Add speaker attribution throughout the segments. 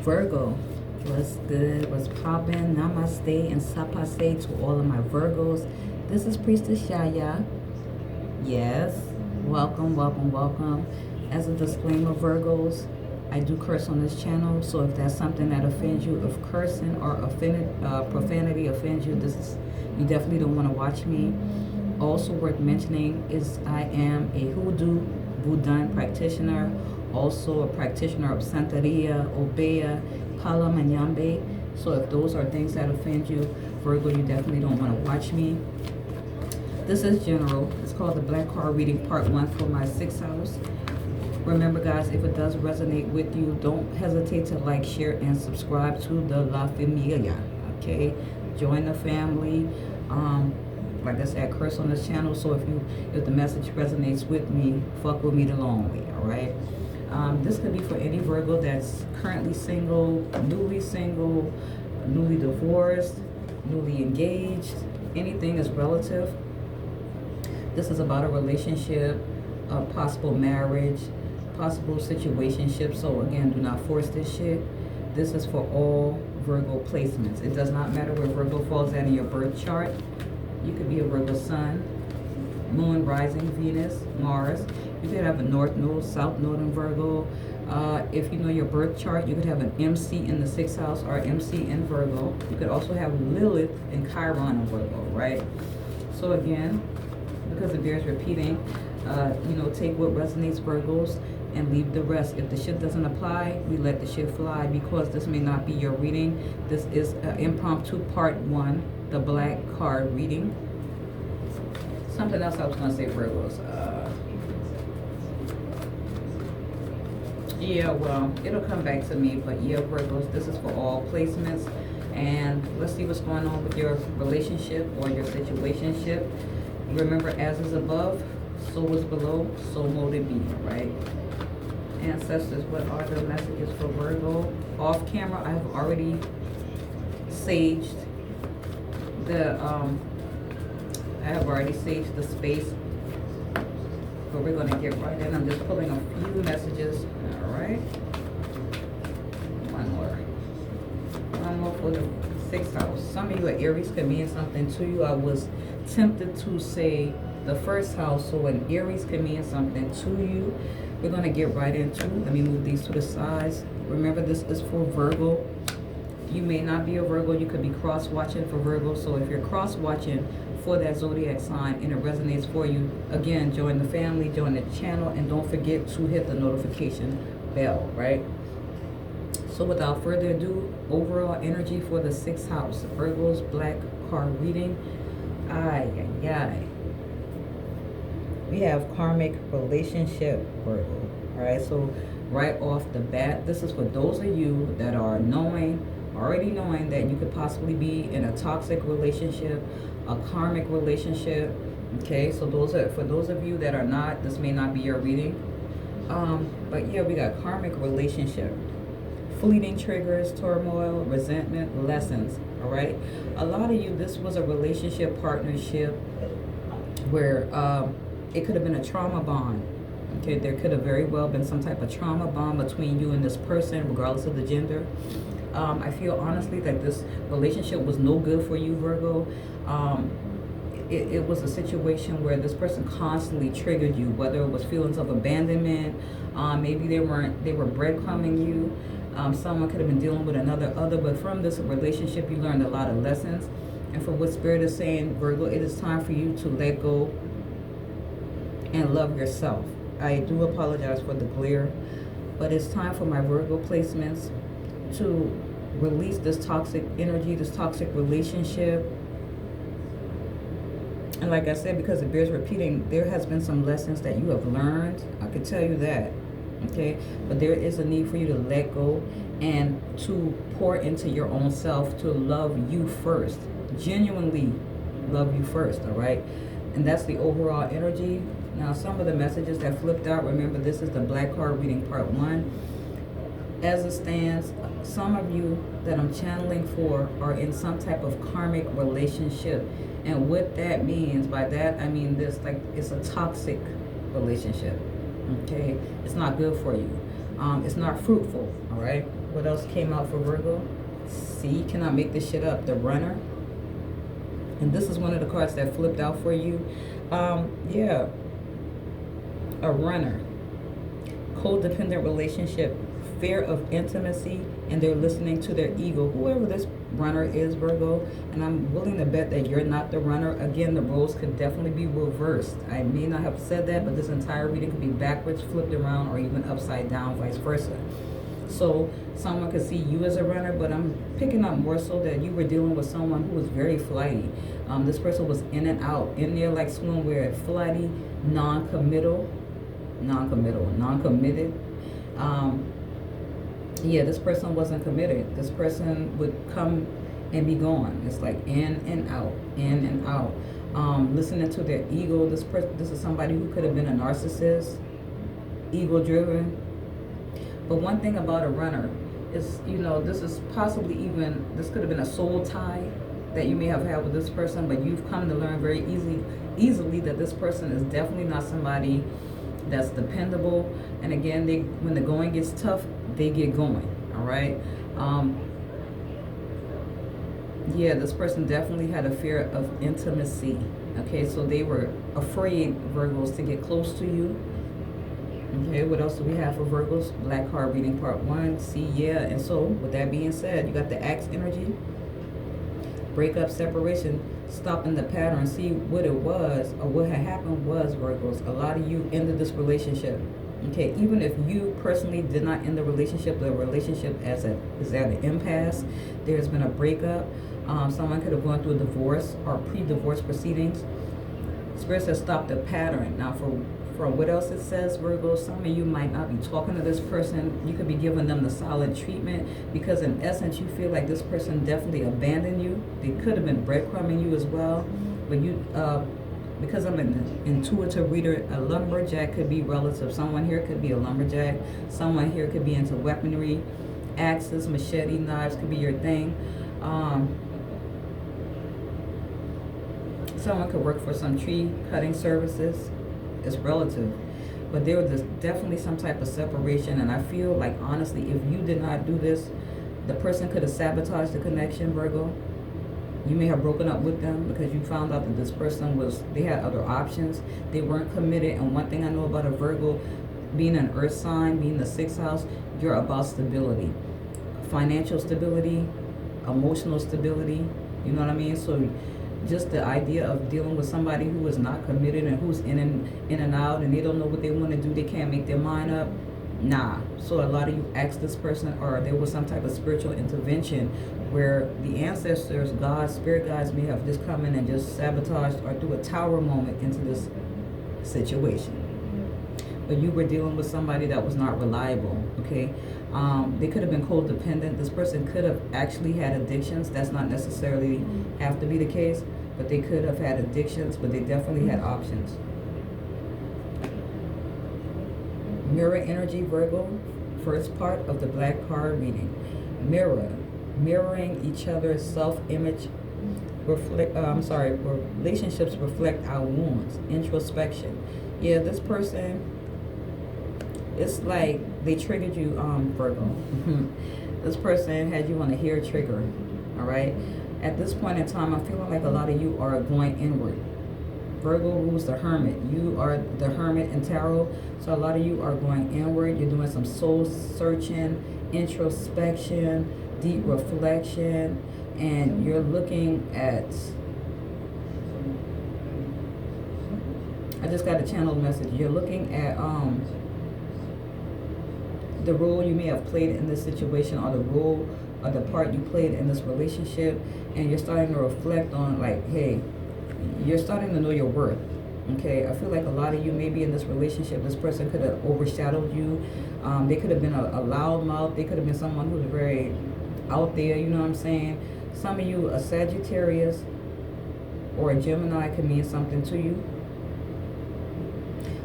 Speaker 1: Virgo, what's good, what's poppin', namaste and sapase to all of my Virgos. This is Priestess Yaya. Yes, welcome, welcome, welcome. As a disclaimer, Virgos, I do curse on this channel, so if that's something that offends you, if cursing or profanity offends you, you definitely don't want to watch me. Also worth mentioning is I am a hoodoo Voodoo practitioner, also a practitioner of Santeria, Obeya, Pala Manyambe. So if those are things that offend you, Virgo, you definitely don't want to watch me. This is general. It's called the Black Card Reading Part 1 for my 6th house. Remember, guys, if it does resonate with you, don't hesitate to like, share, and subscribe to the La Familia. Okay? Join the family. Like I said, I curse on this channel, so if the message resonates with me, fuck with me the long way, all right? This could be for any Virgo that's currently single, newly divorced, newly engaged. Anything is relative. This is about a relationship, a possible marriage, possible situationship. So again, do not force this shit. This is for all Virgo placements. It does not matter where Virgo falls at in your birth chart. You could be a Virgo sun, moon, rising, Venus, Mars. You could have a north node, south node in Virgo. If you know your birth chart, you could have an MC in the 6th house or MC in Virgo. You could also have Lilith and Chiron in Virgo, right? So again, because it bears repeating, take what resonates, Virgos, and leave the rest. If the shit doesn't apply, we let the shit fly, because this may not be your reading. This is an impromptu part 1, the Black Card reading. Something else I was going to say, Virgos. Yeah, well, it'll come back to me, but yeah, Virgos, this is for all placements. And let's see what's going on with your relationship or your situationship. Remember, as is above, so is below, so mote it be, right? Ancestors, what are the messages for Virgo? Off camera, I have already saged the space, but we're going to get right in. I'm just pulling a few messages. All right, one more for the 6th house. Some of you at Aries could mean something to you. I was tempted to say the 1st house, so an Aries could mean something to you. We're going to get right into. Let me move these to the sides. Remember, this is for Virgo. You may not be a Virgo. You could be cross-watching for Virgo. So if you're cross-watching for that zodiac sign and it resonates for you, again, join the family, join the channel, and don't forget to hit the notification bell, right? So without further ado, overall energy for the 6th house, Virgo's Black Card reading. We have karmic relationship, Virgo. All right, so right off the bat, this is for those of you that are already knowing that you could possibly be in a toxic relationship, a karmic relationship. Okay, so for those of you that are not, this may not be your reading. But yeah, we got karmic relationship, fleeting triggers, turmoil, resentment, lessons. All right, a lot of you, this was a relationship, partnership where it could have been a trauma bond. Okay, there could have very well been some type of trauma bond between you and this person, regardless of the gender. I feel honestly that this relationship was no good for you, Virgo. It was a situation where this person constantly triggered you, whether it was feelings of abandonment, maybe they were breadcrumbing you. Someone could have been dealing with other, but from this relationship, you learned a lot of lessons. And for what Spirit is saying, Virgo, it is time for you to let go and love yourself. I do apologize for the glare, but it's time for my Virgo placements to release this toxic energy, this toxic relationship. And like I said, because it bears repeating, there has been some lessons that you have learned. I can tell you that. Okay, but there is a need for you to let go and to pour into your own self, to love you first, genuinely love you first. All right, and that's the overall energy. Now, some of the messages that flipped out, remember, this is the Black Card reading part 1. As it stands, some of you that I'm channeling for are in some type of karmic relationship. And what that means, by that I mean this, like, it's a toxic relationship. Okay, it's not good for you. It's not fruitful. All right. What else came out for Virgo? See, cannot make this shit up. The Runner. And this is one of the cards that flipped out for you. Yeah. A runner. Codependent relationship. Fear of intimacy. And they're listening to their ego. Whoever this runner is, Virgo. And I'm willing to bet that you're not the runner. Again, the roles could definitely be reversed. I may not have said that, but this entire reading could be backwards, flipped around, or even upside down, vice versa. So someone could see you as a runner, but I'm picking up more so that you were dealing with someone who was very flighty. This person was in and out, in there like swimwear, flighty, non-committed. Yeah, this person wasn't committed. This person would come and be gone. It's like in and out, in and out. Listening to their ego. This is somebody who could have been a narcissist, ego-driven. But one thing about a runner is, you know, this is possibly even, this could have been a soul tie that you may have had with this person, but you've come to learn very easily that this person is definitely not somebody that's dependable. And again, when the going gets tough, they get going. All right. Yeah, this person definitely had a fear of intimacy. Okay, so they were afraid, Virgos, to get close to you. Okay, what else do we have for Virgos? Black card reading part 1. See, yeah. And so with that being said, you got the Axe energy. Breakup, separation, stopping the pattern. See, what it was, or what had happened was, Virgos, a lot of you ended this relationship. Okay, even if you personally did not end the relationship is at an impasse. There's been a breakup. Someone could have gone through a divorce or pre-divorce proceedings. Spirit says stop the pattern. Now, for what else it says, Virgo, some of you might not be talking to this person. You could be giving them the solid treatment because in essence, you feel like this person definitely abandoned you. They could have been breadcrumbing you as well. But you, because I'm an intuitive reader, a lumberjack could be relative. Someone here could be a lumberjack. Someone here could be into weaponry. Axes, machete, knives could be your thing. Someone could work for some tree cutting services. It's relative, but there was definitely some type of separation, and I feel like honestly, if you did not do this, the person could have sabotaged the connection, Virgo. You may have broken up with them because you found out that this person they had other options. They weren't committed. And one thing I know about a Virgo, being an earth sign, being the 6th house, you're about stability, financial stability, emotional stability. You know what I mean? So just the idea of dealing with somebody who is not committed and who's in and out, and they don't know what they want to do, they can't make their mind up. Nah. So a lot of you asked this person, or there was some type of spiritual intervention where the ancestors, God, spirit guides may have just come in and just sabotaged or threw a tower moment into this situation. But you were dealing with somebody that was not reliable, okay? They could have been codependent. This person could have actually had addictions. That's not necessarily have to be the case, but they could have had addictions, but they definitely had options. Mirror energy, Virgo, first part of the Black card reading. Mirroring each other's self-image. Relationships reflect our wounds. Introspection. Yeah, this person, it's like they triggered you, Virgo. This person had you on a hair trigger, all right? At this point in time, I'm feeling like a lot of you are going inward. Virgo rules the hermit. You are the hermit in tarot. So a lot of you are going inward. You're doing some soul searching, introspection, deep reflection, and you're looking at, I just got a channeled message. You're looking at the role you may have played in this situation, or the role or the part you played in this relationship, and you're starting to reflect on, like, hey, you're starting to know your worth. Okay, I feel like a lot of you maybe in this relationship, this person could have overshadowed you. They could have been a loudmouth. They could have been someone who's very out there, you know what I'm saying? Some of you, a Sagittarius or a Gemini could mean something to you.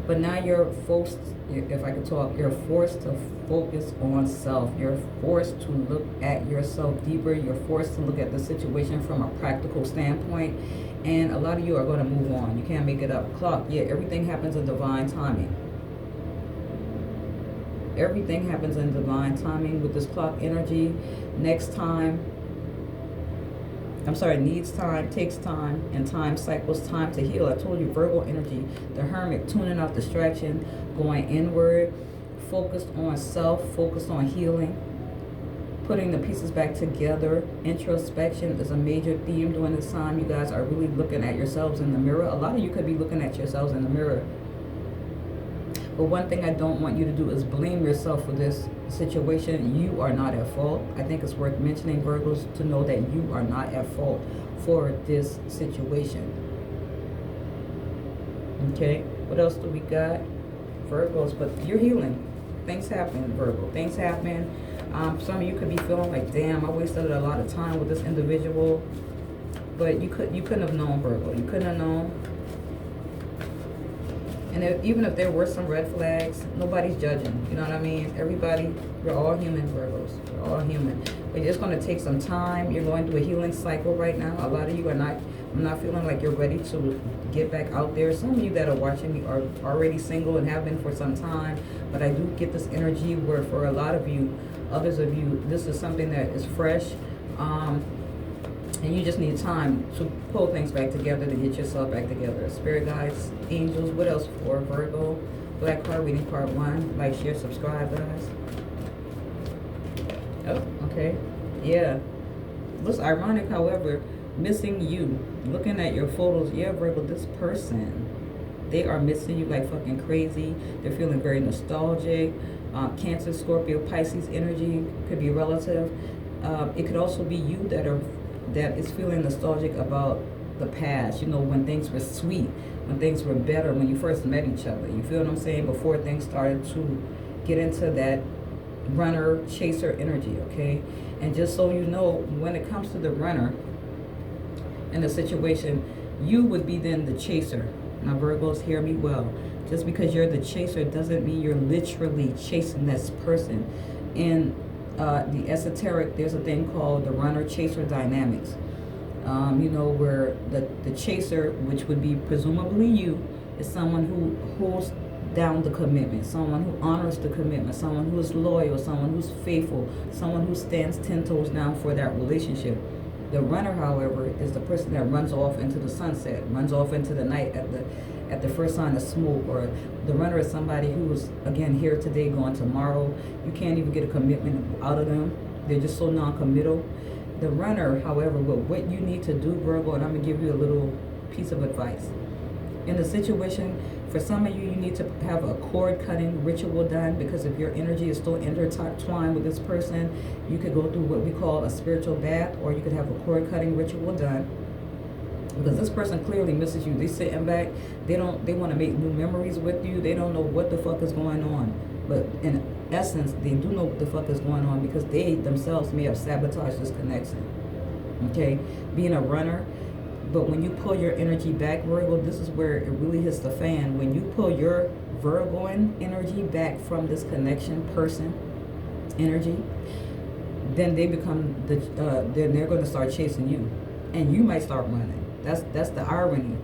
Speaker 1: But now you're forced, if I could talk, you're forced to focus on self. You're forced to look at yourself deeper. You're forced to look at the situation from a practical standpoint. And a lot of you are going to move on. You can't make it up. Clock, yeah, everything happens in divine timing. Everything happens in divine timing with this clock energy. Next time, I'm sorry, needs time, takes time, and time cycles time to heal. I told you, Virgo energy, the hermit, tuning out distraction, going inward, focused on self, focused on healing, putting the pieces back together. Introspection is a major theme during this time. You guys are really looking at yourselves in the mirror. A lot of you could be looking at yourselves in the mirror. But one thing I don't want you to do is blame yourself for this situation. You are not at fault. I think it's worth mentioning, Virgos, to know that you are not at fault for this situation. Okay, what else do we got? Virgos, but you're healing. Things happen, Virgo. Things happen. Some of you could be feeling like, damn, I wasted a lot of time with this individual. But you couldn't have known, Virgo. You couldn't have known. And even if there were some red flags, nobody's judging. You know what I mean? Everybody, we're all human, Virgos. We're all human. But it's going to take some time. You're going through a healing cycle right now. A lot of you are not, I'm not feeling like you're ready to get back out there. Some of you that are watching me are already single and have been for some time. But I do get this energy where for a lot of you, others of you, this is something that is fresh. And you just need time to pull things back together to get yourself back together. Spirit guides, angels, what else for Virgo? Black card reading part 1. Like, share, subscribe, guys. Oh, okay. Yeah. What's ironic, however, missing you. Looking at your photos. Yeah, Virgo, this person, they are missing you like fucking crazy. They're feeling very nostalgic. Cancer, Scorpio, Pisces energy could be relative. It could also be you that is feeling nostalgic about the past, you know, when things were sweet, when things were better, when you first met each other. You feel what I'm saying? Before things started to get into that runner, chaser energy, okay? And just so you know, when it comes to the runner in the situation, you would be then the chaser. Now, Virgos, hear me well. Just because you're the chaser doesn't mean you're literally chasing this person. In the esoteric, there's a thing called the runner-chaser dynamics. You know, where the chaser, which would be presumably you, is someone who holds down the commitment, someone who honors the commitment, someone who is loyal, someone who's faithful, someone who stands 10 toes down for that relationship. The runner, however, is the person that runs off into the sunset, runs off into the night at the first sign of smoke. Or the runner is somebody who's, again, here today, gone tomorrow. You can't even get a commitment out of them. They're just so non-committal. The runner, however, what you need to do, Virgo, and I'm going to give you a little piece of advice. In the situation, for some of you, you need to have a cord-cutting ritual done, because if your energy is still intertwined with this person, you could go through what we call a spiritual bath, or you could have a cord-cutting ritual done. Because this person clearly misses you. They sitting back. They want to make new memories with you. They don't know what the fuck is going on. But in essence, they do know what the fuck is going on, because they themselves may have sabotaged this connection. Okay? Being a runner. But when you pull your energy back, Virgo, this is where it really hits the fan. When you pull your Virgoan energy back from this connection person energy, then they become then they're going to start chasing you, and you might start running. That's the irony.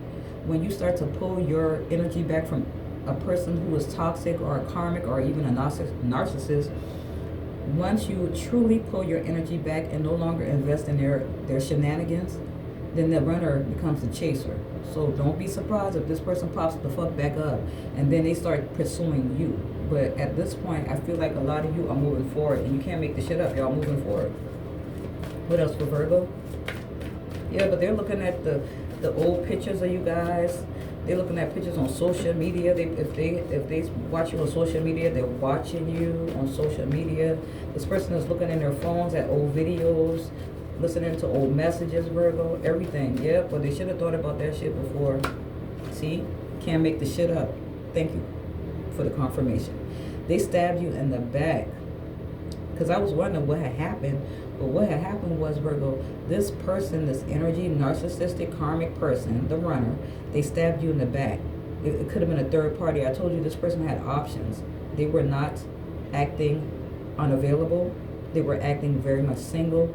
Speaker 1: When you start to pull your energy back from a person who is toxic or a karmic or even a narcissist, once you truly pull your energy back and no longer invest in their shenanigans, then the runner becomes the chaser. So don't be surprised if this person pops the fuck back up and then they start pursuing you. But at this point, I feel like a lot of you are moving forward, and you can't make the shit up. Y'all moving forward. What else for Virgo? Yeah, but they're looking at the old pictures of you guys. They're looking at pictures on social media. If they watch you on social media, they're watching you on social media. This person is looking in their phones at old videos, listening to old messages, Virgo, everything. Yeah, but they should have thought about that shit before. See? Can't make the shit up. Thank you for the confirmation. They stabbed you in the back. Because I was wondering what had happened. But what had happened was, Virgo, this person, this energy, narcissistic, karmic person, the runner, they stabbed you in the back. It could have been a third party. I told you this person had options. They were not acting unavailable. They were acting very much single.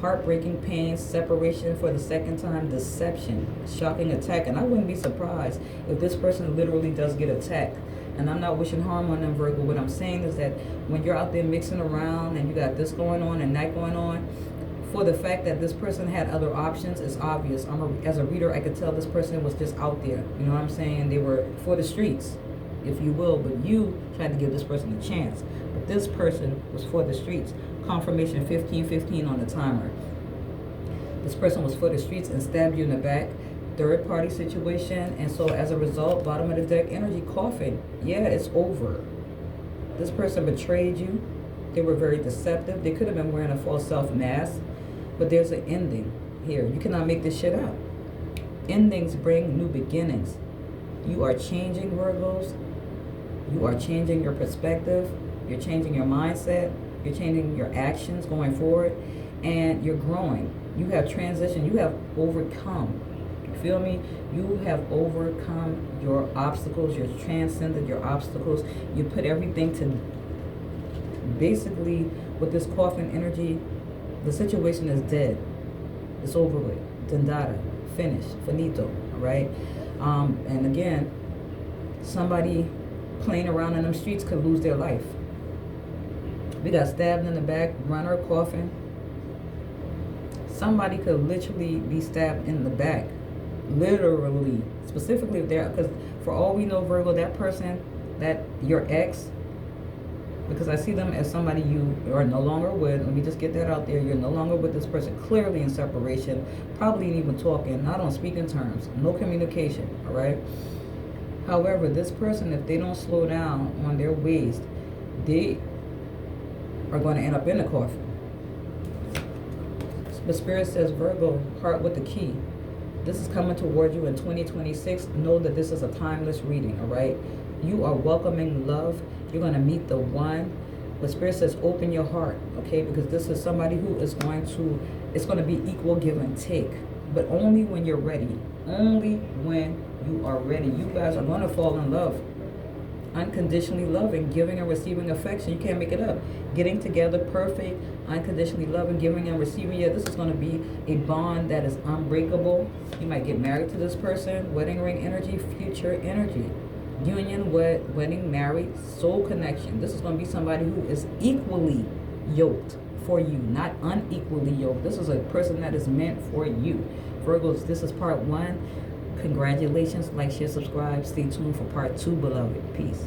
Speaker 1: Heartbreaking pain, separation for the second time, deception, shocking attack. And I wouldn't be surprised if this person literally does get attacked And I'm not wishing harm on them, Virgo. What I'm saying is that when you're out there mixing around and you got this going on and that going on, for the fact that this person had other options, it's obvious. As a reader, I could tell this person was just out there. You know what I'm saying? They were for the streets, if you will. But you tried to give this person a chance. But this person was for the streets. Confirmation 1515 on the timer. This person was for the streets and stabbed you in the back. Third party situation. And so as a result, bottom of the deck energy, coffin. Yeah, it's over. This person betrayed you. They were very deceptive. They could have been wearing a false self mask. But there's an ending here. You cannot make this shit up. Endings bring new beginnings. You are changing, Virgos. You are changing your perspective. You're changing your mindset. You're changing your actions going forward. And you're growing. You have transitioned. You have overcome. You feel me? You have overcome your obstacles. You've transcended your obstacles. You put everything to... Basically, with this coffin energy, the situation is dead. It's over with. Dendata. Finished. Finito. All right? And again, somebody playing around in them streets could lose their life. We got stabbed in the back, runner, coffin. Somebody could literally be stabbed in the back. Literally. Specifically if they're... Because for all we know, Virgo, that person, that your ex... Because I see them as somebody you are no longer with. Let me just get that out there. You're no longer with this person. Clearly in separation. Probably ain't even talking. Not on speaking terms. No communication. All right? However, this person, if they don't slow down on their ways, they are going to end up in the coffin. The Spirit says, Virgo, heart with the key. This is coming towards you in 2026. Know that this is a timeless reading, all right? You are welcoming love. You're going to meet the one. But Spirit says, open your heart, okay? Because this is somebody who is going to, it's going to be equal give and take. But only when you're ready. Only when you are ready. You guys are going to fall in love. Unconditionally loving, giving and receiving affection. You can't make it up. Getting together, perfect, unconditionally loving, giving and receiving. Yeah, this is going to be a bond that is unbreakable. You might get married to this person. Wedding ring energy, future energy. Union, wedding, married, soul connection. This is going to be somebody who is equally yoked for you, not unequally yoked. This is a person that is meant for you. Virgos, this is part 1. Congratulations. Like, share, subscribe. Stay tuned for part 2, beloved. Peace.